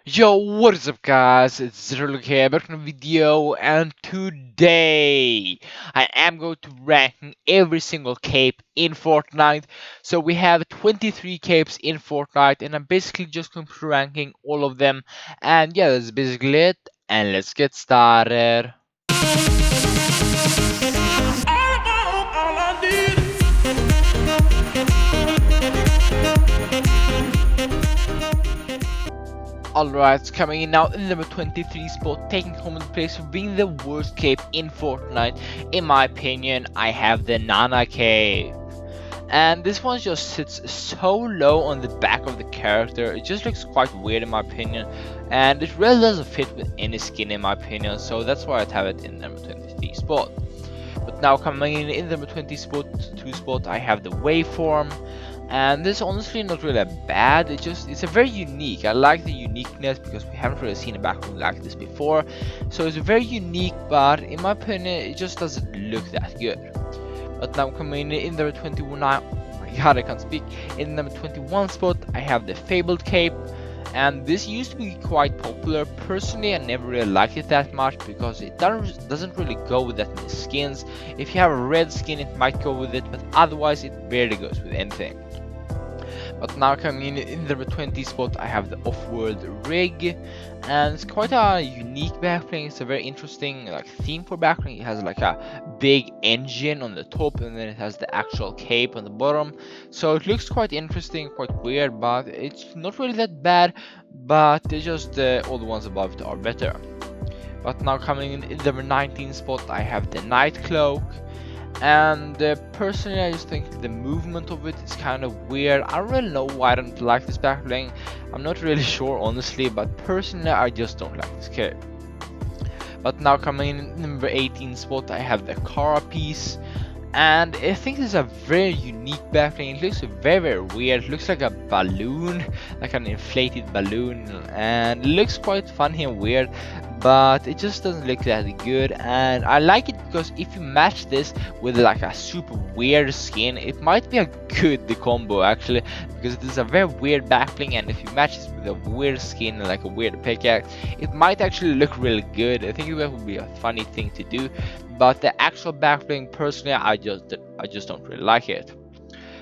Yo, what is up guys? It's ZetraLake here, back in a video, and today I am going to rank every single cape in Fortnite. So we have 23 capes in Fortnite and I'm basically just going to be ranking all of them. And yeah, that's basically it, and let's get started. Alright, coming in now in the number 23 spot, taking home the place for being the worst cape in Fortnite. In my opinion, I have the Nana cape. And this one just sits so low on the back of the character. It just looks quite weird in my opinion, and it really doesn't fit with any skin in my opinion, so that's why I'd have it in number 23 spot. But now coming in the number 20 spot, 2 spot, I have the waveform. And this is honestly not really bad. It's a very unique. I like the uniqueness because we haven't really seen a background like this before. So it's very unique, but in my opinion, it just doesn't look that good. But now coming in number 21, oh my god, I can't speak. In number 21 spot, I have the Fabled Cape. And this used to be quite popular. Personally, I never really liked it that much because it doesn't really go with that many skins. If you have a red skin, it might go with it, but otherwise it barely goes with anything. But now coming in the 20 spot, I have the Off-World Rig, and it's quite a unique backbling. It's a very interesting theme for backbling. It has like a big engine on the top, and then it has the actual cape on the bottom. So it looks quite interesting, quite weird, but it's not really that bad. But it's just all the ones above it are better. But now coming in the 19 spot, I have the Night Cloak. And personally, I just think the movement of it is kind of weird. I don't really know why I don't like this backbling. I'm not really sure honestly, but personally I just don't like this cape. But now coming in number 18 spot, I have the Kara piece. And I think this is a very unique backbling. It looks very weird. It looks like a balloon, like an inflated balloon, and it looks quite funny and weird, but it just doesn't look that good. And I like it because if you match this with like a super weird skin, it might be a good combo actually, because it is a very weird backbling, and if you match this with a weird skin and like a weird pickaxe, it might actually look really good. I think that would be a funny thing to do. But the actual backbling, personally, I just don't really like it.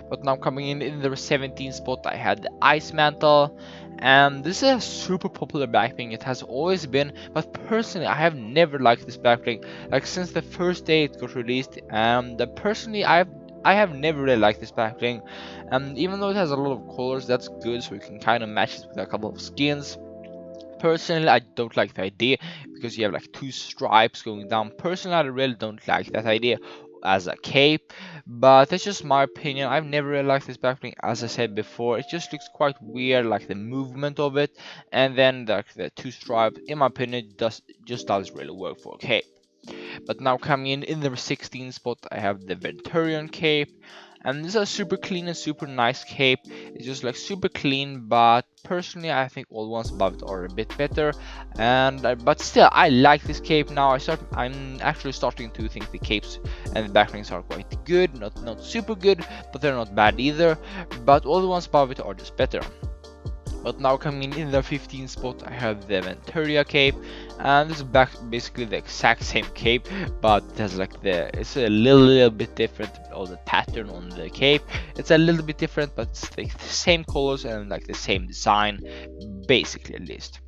But now coming in the 17th spot, I had the Ice Mantle, and this is a super popular backbling. It has always been, but personally, I have never liked this backbling. Like since the first day it got released, and personally, I have never really liked this backbling. And even though it has a lot of colors, that's good, so you can kind of match it with a couple of skins. Personally, I don't like the idea because you have like two stripes going down. Personally, I really don't like that idea as a cape, but that's just my opinion. I've never really liked this backbling. As I said before, it just looks quite weird, like the movement of it, and then the two stripes, in my opinion, just doesn't really work for a cape. But now coming in the 16th spot, I have the Venturion cape. And this is a super clean and super nice cape. It's just like super clean, but personally I think all ones above it are a bit better. And but still, I like this cape now. I'm actually starting to think the capes and the backlinks are quite good. Not super good, but they're not bad either. But all the ones above it are just better. But now coming in the 15th spot, I have the Venturia cape, and this is basically the exact same cape, but it has like it's a little bit different. All the pattern on the cape, it's a little bit different, but it's like the same colors and like the same design, basically at least.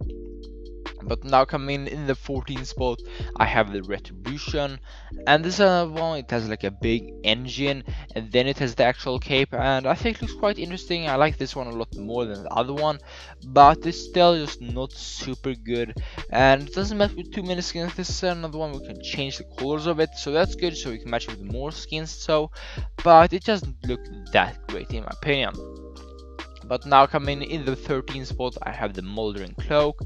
But now coming in the 14th spot, I have the Retribution, and this one, it has like a big engine, and then it has the actual cape, and I think it looks quite interesting. I like this one a lot more than the other one, but it's still just not super good, and it doesn't match with too many skins. This is another one we can change the colors of it, so that's good, so we can match it with more skins. So, but it doesn't look that great in my opinion. But now coming in the 13th spot, I have the Moldering Cloak,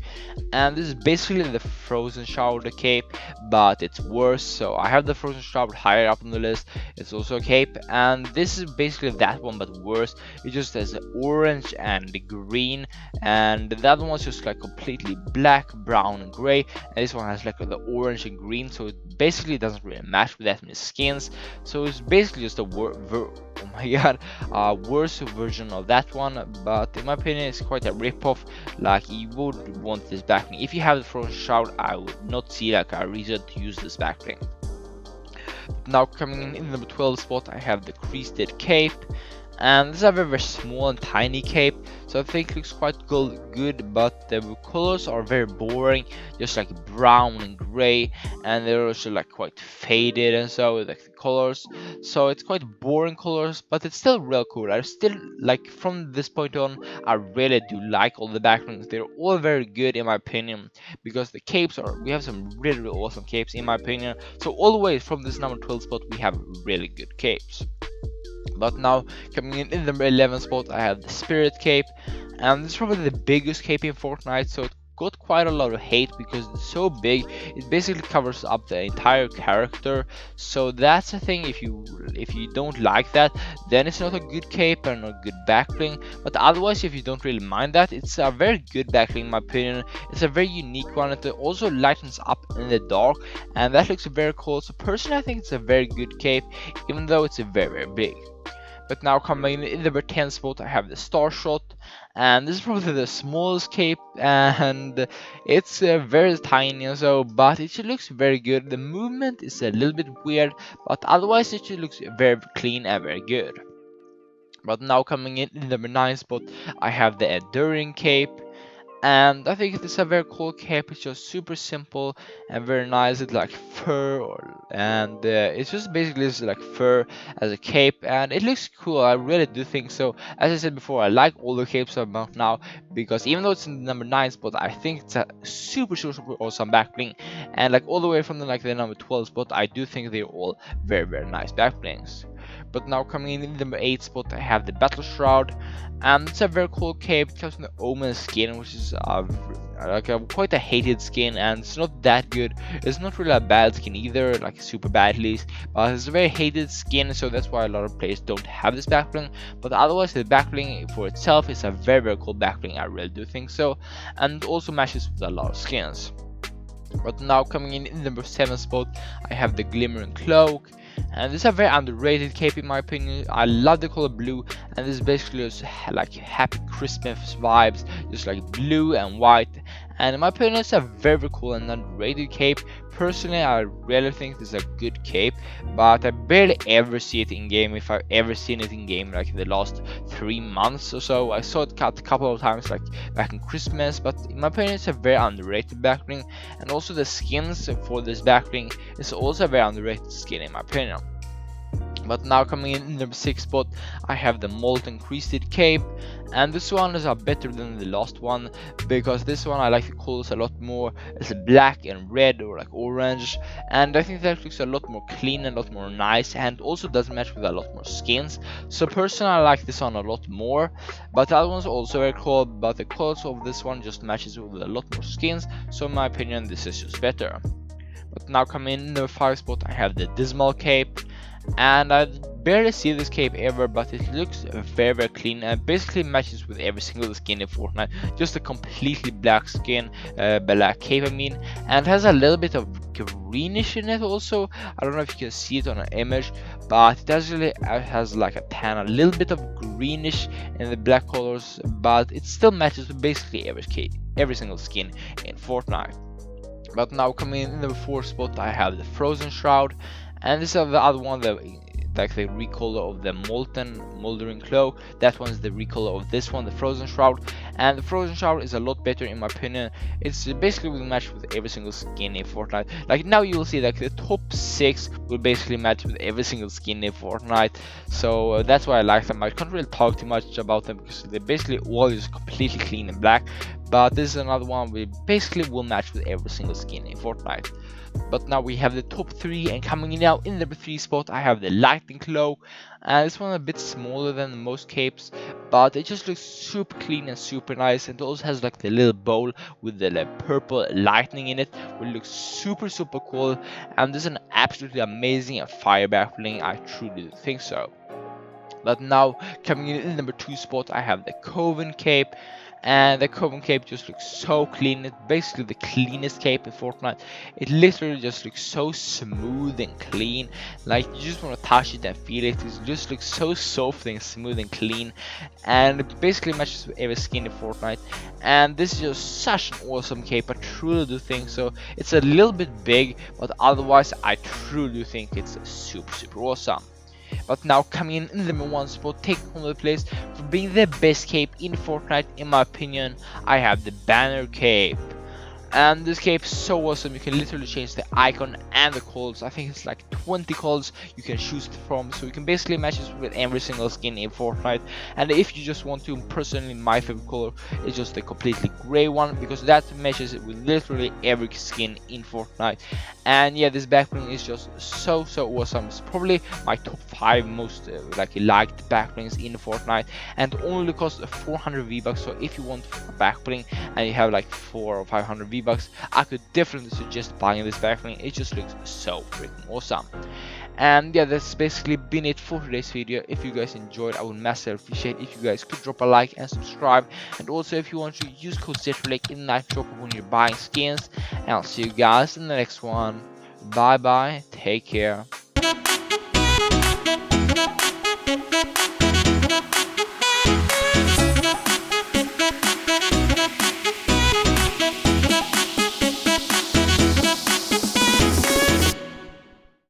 and this is basically the Frozen Shower cape, but it's worse. So I have the Frozen Shower higher up on the list. It's also a cape, and this is basically that one but worse. It just has orange and green, and the other one's just like completely black, brown, and gray, and this one has like the orange and green, so it basically doesn't really match with that many skins. So it's basically just a oh my god, worse version of that one, but in my opinion it's quite a rip-off. Like, you would want this backbling. If you have the Frozen Shroud, I would not see like a reason to use this backbling. Now coming in the number 12 spot, I have the Creasted Cape. And this is a very small and tiny cape, so I think it looks quite good, but the colors are very boring, just like brown and gray, and they're also like quite faded and so, like the colors, so it's quite boring colors, but it's still real cool. I still like, from this point on, I really do like all the backgrounds. They're all very good in my opinion, because the capes we have some really awesome capes in my opinion. So all the way from this number 12 spot, we have really good capes. But now, coming in the number 11 spot, I have the Spirit Cape, and this is probably the biggest cape in Fortnite, so it got quite a lot of hate because it's so big. It basically covers up the entire character, so that's the thing. If you don't like that, then it's not a good cape and not a good backbling. But otherwise, if you don't really mind that, it's a very good backbling in my opinion. It's a very unique one. It also lightens up in the dark, and that looks very cool. So personally, I think it's a very good cape, even though it's very big. But now coming in the number 10 spot, I have the Star Shot, and this is probably the smallest cape, and it's very tiny and so, but it looks very good. The movement is a little bit weird, but otherwise it looks very clean and very good. But now coming in the number 9 spot, I have the Enduring Cape. And I think it's a very cool cape. It's just super simple and very nice. It's like fur, and it's just basically like fur as a cape, and it looks cool. I really do think so. As I said before, I like all the capes about now, because even though it's in the number 9 spot, I think it's a super awesome backbling. And like all the way from the number 12 spot, I do think they're all very nice backblings. But now coming in the number 8 spot, I have the Battle Shroud, and it's a very cool cape. It comes from the Omen skin, which is quite a hated skin, and it's not that good. It's not really a bad skin either, like super bad at least, but it's a very hated skin, so that's why a lot of players don't have this backbling. But otherwise, the backbling for itself is a very cool backbling. I really do think so, and it also matches with a lot of skins. But now coming in the number 7 spot, I have the Glimmering Cloak. And this is a very underrated cape in my opinion. I love the color blue, and this is basically just like happy Christmas vibes, just like blue and white. And in my opinion, it's a very cool and underrated cape. Personally, I really think this is a good cape, but I barely ever see it in game. If I've ever seen it in game, like in the last 3 months or so, I saw it cut a couple of times, like back in Christmas. But in my opinion, it's a very underrated backbling, and also the skins for this backbling is also a very underrated skin in my opinion. But now coming in number 6 spot, I have the Molten Creasted Cape, and this one is better than the last one, because this one I like the colors a lot more. It's black and red or like orange, and I think that looks a lot more clean and a lot more nice, and also does match with a lot more skins. So personally, I like this one a lot more, but the other one's also very cool, but the colors of this one just matches with a lot more skins, so in my opinion this is just better. But now coming in number 5 spot, I have the Dismal Cape, and I barely see this cape ever, but it looks very clean and basically matches with every single skin in Fortnite. Just a completely black skin, black cape I mean, and has a little bit of greenish in it also. I don't know if you can see it on an image, but it actually has like a tan, a little bit of greenish in the black colors, but it still matches with basically every single skin in Fortnite. But now coming in the 4th spot, I have the Frozen Shroud, and this is the other one, like the recolor of the Moldering Cloak. That one's the recolor of this one, the Frozen Shroud, and the Frozen Shroud is a lot better in my opinion. It's basically will match with every single skin in Fortnite. Like now you will see like the top 6 will basically match with every single skin in Fortnite, so that's why I like them. I can't really talk too much about them because they basically all is completely clean and black, but this is another one we basically will match with every single skin in Fortnite. But now we have the top 3, and coming in now in the number 3 spot, I have the Lightning Cloak, and this one a bit smaller than most capes, but it just looks super clean and super nice, and it also has like the little bowl with the like, purple lightning in it, which looks super cool, and this is an absolutely amazing and fire backbling. I truly think so. But now coming in the number 2 spot, I have the Coven Cape, and the carbon cape just looks so clean. It's basically the cleanest cape in Fortnite. It literally just looks so smooth and clean, like you just want to touch it and feel it. It just looks so soft and smooth and clean, and it basically matches with every skin in Fortnite. And this is just such an awesome cape. I truly do think so. It's a little bit big, but otherwise I truly do think it's super awesome. But now coming in the number 1 spot, taking home the place for being the best cape in Fortnite, in my opinion, I have the banner cape. And this cape is so awesome. You can literally change the icon and the colors. I think it's like 20 colors you can choose from, so you can basically match it with every single skin in Fortnite. And if you just want to, personally my favorite color is just the completely gray one, because that matches it with literally every skin in Fortnite. And yeah, this backbling is just so awesome. It's probably my top 5 most liked backblings in Fortnite, and only costs 400 V-Bucks. So if you want a backbling and you have like 400 or 500 V-Bucks, I could definitely suggest buying this backbling. It just looks so freaking awesome. And yeah, that's basically been it for today's video. If you guys enjoyed, I would massively appreciate if you guys could drop a like and subscribe. And also, if you want to use code ZetraLake in the night shop when you're buying skins. And I'll see you guys in the next one. Bye bye, take care.